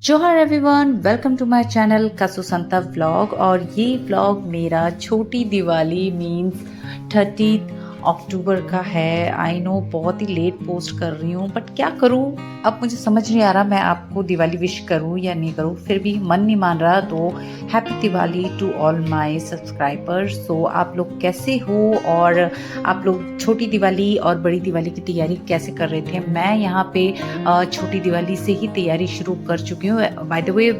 जोहार everyone, welcome to my channel कसु संता व्लॉग। और ये व्लॉग मेरा छोटी दिवाली मीन्स 30 अक्टूबर का है। आई नो बहुत ही लेट पोस्ट कर रही हूँ, बट क्या करूँ, अब मुझे समझ नहीं आ रहा मैं आपको दिवाली विश करूँ या नहीं करूँ। फिर भी मन नहीं मान रहा, तो happy Diwali to all my subscribers. So आप लोग कैसे हो और आप लोग छोटी दिवाली और बड़ी दिवाली की तैयारी कैसे कर रहे थे? मैं यहाँ पे छोटी दिवाली से ही तैयारी शुरू कर चुकी हूँ। बाय द वे,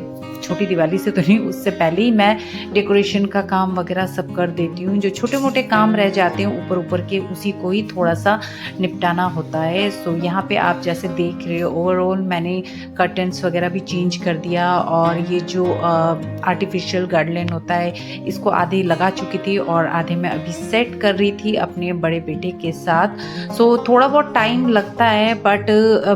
छोटी दिवाली से तो नहीं, उससे पहले ही मैं डेकोरेशन का काम वगैरह सब कर देती हूँ। जो छोटे मोटे काम रह जाते हैं ऊपर ऊपर के, उसी को ही थोड़ा सा निपटाना होता है। सो यहाँ पे आप जैसे देख रहे हो, ओवरऑल मैंने कर्टन्स वगैरह भी चेंज कर दिया। और ये जो आर्टिफिशियल गार्डन होता है, इसको आधे लगा चुकी थी और आधे मैं अभी सेट कर रही थी अपने बड़े बेटे के साथ। सो थोड़ा बहुत टाइम लगता है, बट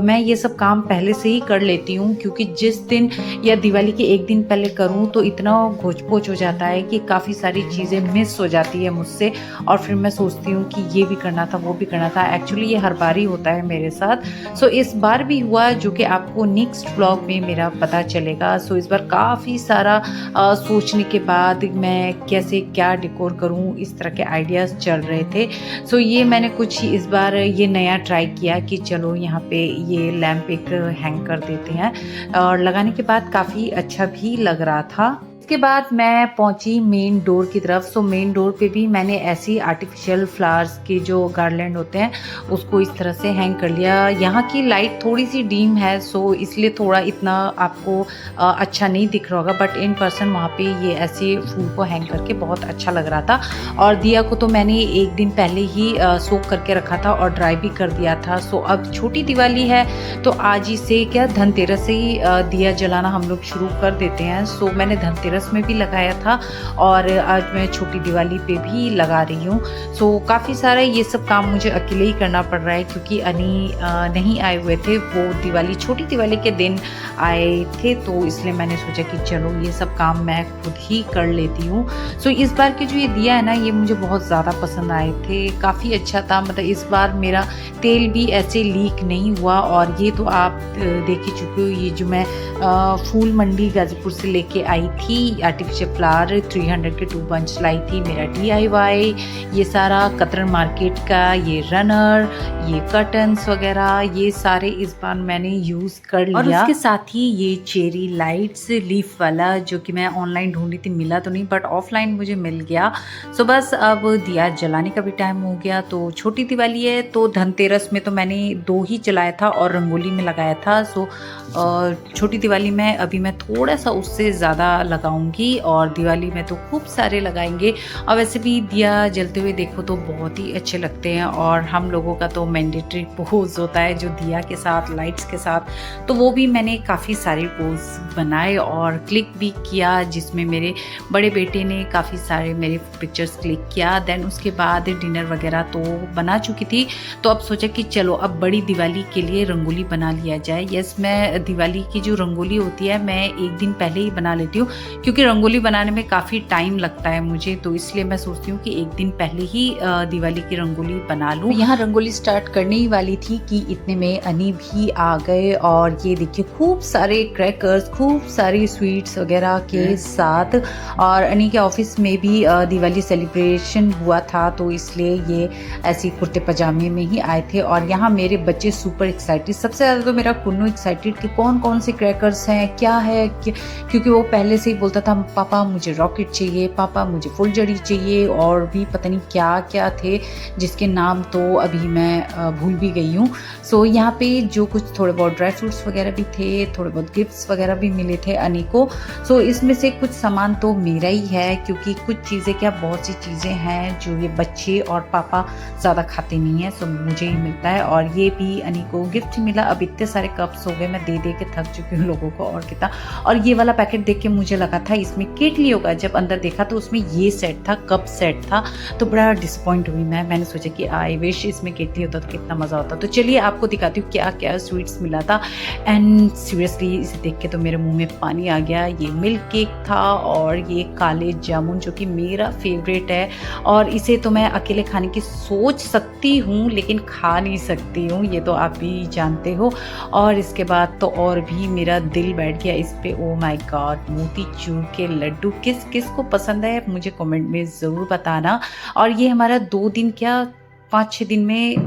मैं ये सब काम पहले से ही कर लेती हूँ, क्योंकि जिस दिन या दिवाली के एक दिन पहले करूँ तो इतना घोच पोच हो जाता है कि काफ़ी सारी चीज़ें मिस हो जाती है मुझसे। और फिर मैं सोचती हूँ कि ये भी करना था, वो भी करना था। एक्चुअली ये हर बार ही होता है मेरे साथ। सो इस बार भी हुआ, जो कि आपको नेक्स्ट व्लॉग में मेरा पता चलेगा। सो इस बार काफ़ी सारा सोचने के बाद मैं कैसे क्या डेकोर करूँ, इस तरह के आइडियाज़ चल रहे थे। सो ये मैंने कुछ इस बार ये नया ट्राई किया कि चलो यहाँ पे ये लैंप एक हैंग कर देते हैं, और लगाने के बाद काफ़ी अच्छा भी लग रहा था। इसके बाद मैं पहुंची मेन डोर की तरफ। सो मेन डोर पे भी मैंने ऐसी आर्टिफिशियल फ्लावर्स के जो गार्लैंड होते हैं, उसको इस तरह से हैंग कर लिया। यहाँ की लाइट थोड़ी सी डीम है, सो इसलिए थोड़ा इतना आपको अच्छा नहीं दिख रहा होगा, बट इन पर्सन वहाँ पे ये ऐसे फूल को हैंग करके बहुत अच्छा लग रहा था। और दिया को तो मैंने एक दिन पहले ही सोक करके रखा था और ड्राई भी कर दिया था। सो अब छोटी दिवाली है, तो आज ही से क्या धनतेरस से ही दिया जलाना हम लोग शुरू कर देते हैं। सो मैंने धनतेरस में भी लगाया था और आज मैं छोटी दिवाली पे भी लगा रही हूँ। सो काफ़ी सारा ये सब काम मुझे अकेले ही करना पड़ रहा है, क्योंकि अनी नहीं आए हुए थे। वो दिवाली, छोटी दिवाली के दिन आए थे, तो इसलिए मैंने सोचा कि चलो ये सब काम मैं खुद ही कर लेती हूँ। सो इस बार के जो ये दिया है ना, ये मुझे बहुत ज़्यादा पसंद आए थे, काफ़ी अच्छा था। मतलब इस बार मेरा तेल भी ऐसे लीक नहीं हुआ। और ये तो आप देख ही चुके हो, ये जो मैं फूल मंडी गाजीपुर से लेके आई थी आर्टिफिशियल फ्लावर 300 के 2 बंच लाई थी, मेरा DIY। ये सारा कतरन मार्केट का ये रनर, ये कर्टन्स वगैरह, ये सारे इस बार मैंने यूज़ कर लिया। और उसके साथ ही ये चेरी लाइट्स लीफ वाला, जो कि मैं ऑनलाइन ढूंढी थी, मिला तो नहीं, बट ऑफलाइन मुझे मिल गया। सो बस अब दिया जलाने का भी टाइम हो गया। तो छोटी दिवाली है, तो धनतेरस में तो मैंने 2 ही जलाया था और रंगोली में लगाया था। सो छोटी दिवाली में अभी मैं थोड़ा सा उससे ज़्यादा लगाऊंगी, और दिवाली में तो खूब सारे लगाएंगे। और वैसे भी दिया जलते हुए देखो तो बहुत ही अच्छे लगते हैं। और हम लोगों का तो मैंडेटरी पोज होता है जो दिया के साथ, लाइट्स के साथ, तो वो भी मैंने काफ़ी सारे पोज बनाए और क्लिक भी किया, जिसमें मेरे बड़े बेटे ने काफ़ी सारे मेरे पिक्चर्स क्लिक किया। देन उसके बाद डिनर वगैरह तो बना चुकी थी, तो अब सोचा कि चलो अब बड़ी दिवाली के लिए रंगोली बना लिया जाए। यस, मैं दिवाली की जो रंगोली होती है मैं एक दिन पहले ही बना लेती हूँ, क्योंकि रंगोली बनाने में काफ़ी टाइम लगता है मुझे, तो इसलिए मैं सोचती हूँ कि एक दिन पहले ही दिवाली की रंगोली बना लूँ। यहाँ रंगोली स्टार्ट करने ही वाली थी कि इतने में अनी भी आ गए, और ये देखिए खूब सारे क्रैकर्स, खूब सारी स्वीट्स वगैरह के साथ। और अनी के ऑफिस में भी दिवाली सेलिब्रेशन हुआ था, तो इसलिए ये ऐसी कुर्ते पजामे में ही आए थे। और यहाँ मेरे बच्चे सुपर एक्साइटेड, सबसे ज़्यादा तो मेरा कुन्नू एक्साइटेड कि कौन कौन से क्रैकर्स हैं, क्या है, क्योंकि वो पहले से ही बोलता था पापा मुझे रॉकेट चाहिए, पापा मुझे फुलझड़ी चाहिए, और भी पता नहीं क्या क्या थे जिसके नाम तो अभी मैं भूल भी गई हूँ। सो यहाँ पे जो कुछ थोड़े बहुत ड्राई फ्रूट्स वगैरह भी थे, थोड़े बहुत गिफ्ट्स वगैरह भी मिले थे अनी को। सो इसमें से कुछ सामान तो मेरा ही है, क्योंकि कुछ चीज़ें, क्या बहुत सी चीज़ें हैं जो ये बच्चे और पापा ज़्यादा खाते नहीं हैं, सो मुझे ही मिलता है। और ये भी अनी को गिफ्ट मिला। अब इतने सारे कप्स हो गए, मैं दे दे के थक चुकी हूँ लोगों को और कितना। और ये वाला पैकेट देख के मुझे लगा था इसमें केटली होगा, जब अंदर देखा तो उसमें ये सेट था, कप सेट था, तो बड़ा डिसअपॉइंट हुई मैंने सोचा कि आई विश इसमें केटली होता तो कितना मज़ा होता। तो चलिए आपको दिखाती हूँ क्या क्या स्वीट्स मिला था। एंड सीरियसली इसे देख के तो मेरे मुंह में पानी आ गया। ये मिल्क केक था और ये काले जामुन जो कि मेरा फेवरेट है, और इसे तो मैं अकेले खाने की सोच सकती हूँ लेकिन खा नहीं सकती हूँ, ये तो आप भी जानते हो। और इसके बाद तो और भी मेरा दिल बैठ गया इस पे। ओ माय गॉड, मोतीचूर के लड्डू किस किस को पसंद है मुझे कमेंट में ज़रूर बताना। और ये हमारा 2 दिन क्या 5-6 दिन में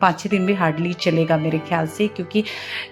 5-6 दिन भी हार्डली चलेगा मेरे ख्याल से, क्योंकि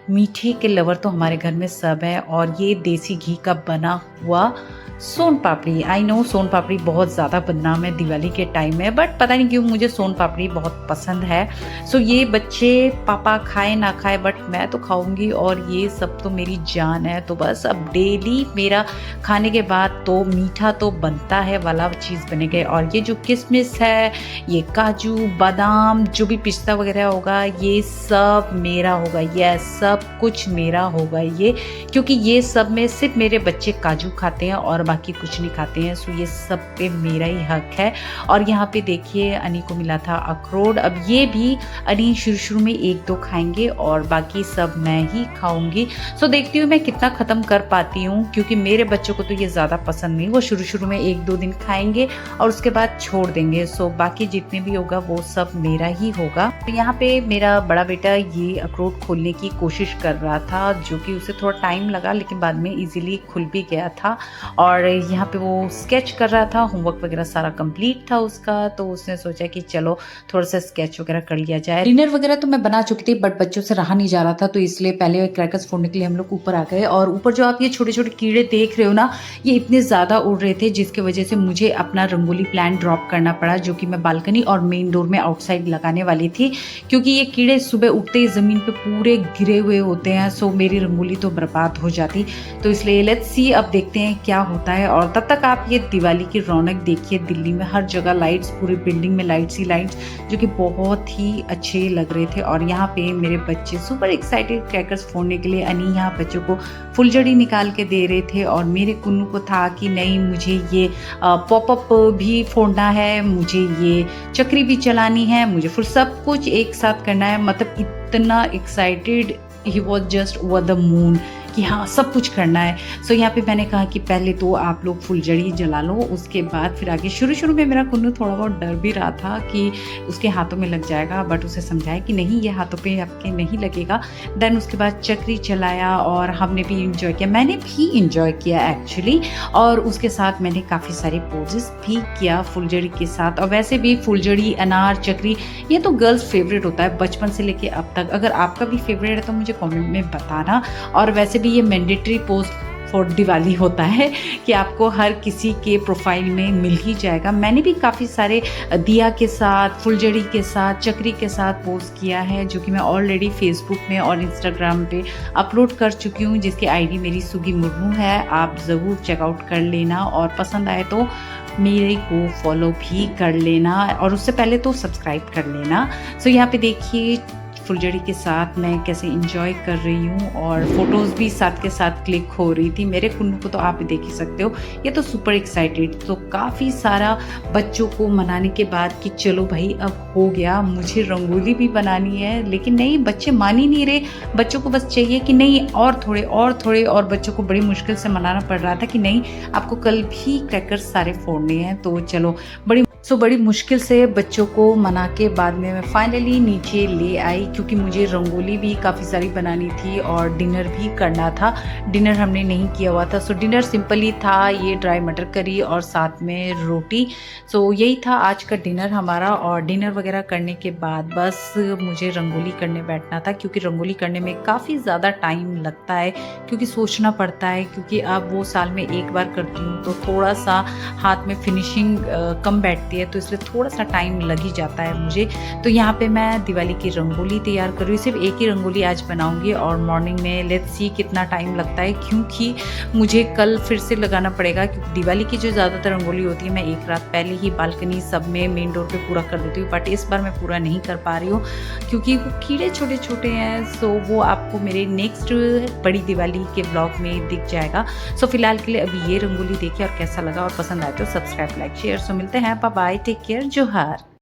मीठे के लवर तो हमारे घर में सब है। और ये देसी घी का बना हुआ सोन पापड़ी, आई नो सोन पापड़ी बहुत ज़्यादा बदनाम है दिवाली के टाइम में, बट पता नहीं क्यों मुझे सोन पापड़ी बहुत पसंद है। सो ये बच्चे पापा खाए ना खाए बट मैं तो खाऊंगी, और ये सब तो मेरी जान है। तो बस अब डेली मेरा खाने के बाद तो मीठा तो बनता है वाला चीज़ बनेगा। और ये जो किशमिश है, ये काजू बादाम जो भी पिस्ता वगैरह होगा, ये सब मेरा होगा। ये सब कुछ मेरा होगा ये, क्योंकि ये सब में सिर्फ मेरे बच्चे काजू खाते हैं और बाकी कुछ नहीं खाते हैं। सो ये सब पे मेरा ही हक है। और यहाँ पे देखिए अनी को मिला था अखरोट। अब ये भी अनी शुरू में 1-2 खाएंगे और बाकी सब मैं ही खाऊंगी। सो देखती हूँ मैं कितना ख़त्म कर पाती हूँ, क्योंकि मेरे बच्चों को तो ये ज़्यादा पसंद नहीं। वो शुरू में 1-2 दिन खाएंगे और उसके बाद छोड़ देंगे। सो बाकी जितने भी होगा वो सब मेरा ही होगा। तो यहाँ पे मेरा बड़ा बेटा ये अखरोट खोलने की कोशिश कर रहा था, जो कि उसे थोड़ा टाइम लगा लेकिन बाद में इजीली खुल भी गया था। और यहाँ पे वो स्केच कर रहा था, होमवर्क वगैरह सारा कंप्लीट था उसका, तो उसने सोचा कि चलो थोड़ा सा स्केच वगैरह कर लिया जाए। डिनर वगैरह तो मैं बना चुकी थी बट बच्चों से रहा नहीं जा रहा था, तो इसलिए पहले क्रैकर्स फोड़ने के लिए हम लोग ऊपर आ गए। और ऊपर जो आप ये छोटे छोटे कीड़े देख रहे हो ना, ये इतने ज़्यादा उड़ रहे थे जिसकी वजह से मुझे अपना रंगोली प्लांट ड्रॉप करना पड़ा, जो कि मैं बालकनी और मेन डोर में आउटसाइड लगाने वाली थी, क्योंकि ये कीड़े सुबह उठते ही ज़मीन पे पूरे गिरे हुए होते हैं। सो मेरी रंगोली तो बर्बाद हो जाती। तो इसलिए लेट्स सी, अब देखते हैं क्या होता है। और तब तक आप ये दिवाली की रौनक देखिए। दिल्ली में हर जगह लाइट्स, पूरी बिल्डिंग में लाइट्स ही लाइट्स, जो कि बहुत ही अच्छे लग रहे थे। और यहाँ पे मेरे बच्चे सुपर एक्साइटेड क्रैकर्स फोड़ने के लिए। अनी यहाँ बच्चों को फुलझड़ी निकाल के दे रहे थे और मेरे कुन्नू को था कि नहीं मुझे ये पॉपअप भी फोड़ना है, मुझे ये चक्री भी चलानी है, मुझे फिर सब कुछ एक साथ करना है। मतलब इतना excited, he was just over the moon कि हाँ सब कुछ करना है। सो यहाँ पे मैंने कहा कि पहले तो आप लोग फुलझड़ी जला लो, उसके बाद फिर आगे। शुरू में मेरा कुन्नू थोड़ा बहुत डर भी रहा था कि उसके हाथों में लग जाएगा, बट उसे समझाया कि नहीं ये हाथों पे आपके नहीं लगेगा। देन उसके बाद चक्री चलाया और हमने भी इंजॉय किया, मैंने भी इंजॉय किया एक्चुअली। और उसके साथ मैंने काफ़ी सारे पोजेस भी किया फुलझड़ी के साथ। और वैसे भी फुलझड़ी, अनार, चक्री ये तो गर्ल्स फेवरेट होता है बचपन से लेके अब तक। अगर आपका भी फेवरेट है तो मुझे कमेंट में बताना। और वैसे ये मैंडेटरी पोस्ट फॉर दिवाली होता है कि आपको हर किसी के प्रोफाइल में मिल ही जाएगा। मैंने भी काफ़ी सारे दिया के साथ, फुलझड़ी के साथ, चक्री के साथ पोस्ट किया है, जो कि मैं ऑलरेडी फेसबुक में और इंस्टाग्राम पे अपलोड कर चुकी हूँ, जिसकी आईडी मेरी सुगी मुर्मू है। आप ज़रूर चेकआउट कर लेना और पसंद आए तो मेरे को फॉलो भी कर लेना, और उससे पहले तो सब्सक्राइब कर लेना। सो यहाँ पे देखिए फुलझड़ी के साथ मैं कैसे इंजॉय कर रही हूँ, और फोटोज़ भी साथ के साथ क्लिक हो रही थी। मेरे कुन्नू को तो आप देख ही सकते हो, ये तो सुपर एक्साइटेड। तो काफ़ी सारा बच्चों को मनाने के बाद कि चलो भाई अब हो गया, मुझे रंगोली भी बनानी है। लेकिन नहीं, बच्चे मान ही नहीं रहे। बच्चों को बस चाहिए कि नहीं और थोड़े और थोड़े, और बच्चों को बड़ी मुश्किल से मनाना पड़ रहा था कि नहीं आपको कल भी क्रैकर्स सारे फोड़ने हैं। तो चलो बड़ी मुश्किल से बच्चों को मना के बाद में मैं फाइनली नीचे ले आई, क्योंकि मुझे रंगोली भी काफ़ी सारी बनानी थी और डिनर भी करना था। डिनर हमने नहीं किया हुआ था। सो डिनर सिंपल ही था, ये ड्राई मटर करी और साथ में रोटी। सो यही था आज का डिनर हमारा। और डिनर वगैरह करने के बाद बस मुझे रंगोली करने बैठना था, क्योंकि रंगोली करने में काफ़ी ज़्यादा टाइम लगता है, क्योंकि सोचना पड़ता है। क्योंकि अब वो साल में एक बार करती हूँ तो थोड़ा सा हाथ में फिनिशिंग कम बैठती होती है, तो इसलिए थोड़ा-सा टाइम लग ही जाता है मुझे। तो यहाँ पे मैं दिवाली की रंगोली तैयार कर रही हूँ, सिर्फ एक ही रंगोली आज बनाऊँगी और मॉर्निंग में लेट्स सी कितना टाइम लगता है, क्योंकि मुझे कल फिर से लगाना पड़ेगा, क्योंकि दिवाली की जो ज़्यादातर रंगोली होती है मैं एक रात पहले ही बालकनी सब में, मेन डोर पे पूरा कर देती हूँ, बट इस बार मैं पूरा नहीं कर पा रही हूँ क्योंकि वो कीड़े छोटे-छोटे हैं। सो वो आपको मेरे नेक्स्ट बड़ी दिवाली के व्लॉग में दिख जाएगा। सो फिलहाल के लिए अभी ये रंगोली देखिए और कैसा लगा और पसंद आए तो सब्सक्राइब, लाइक, शेयर। सो मिलते हैं, बाय बाय, टेक केयर, जोहार।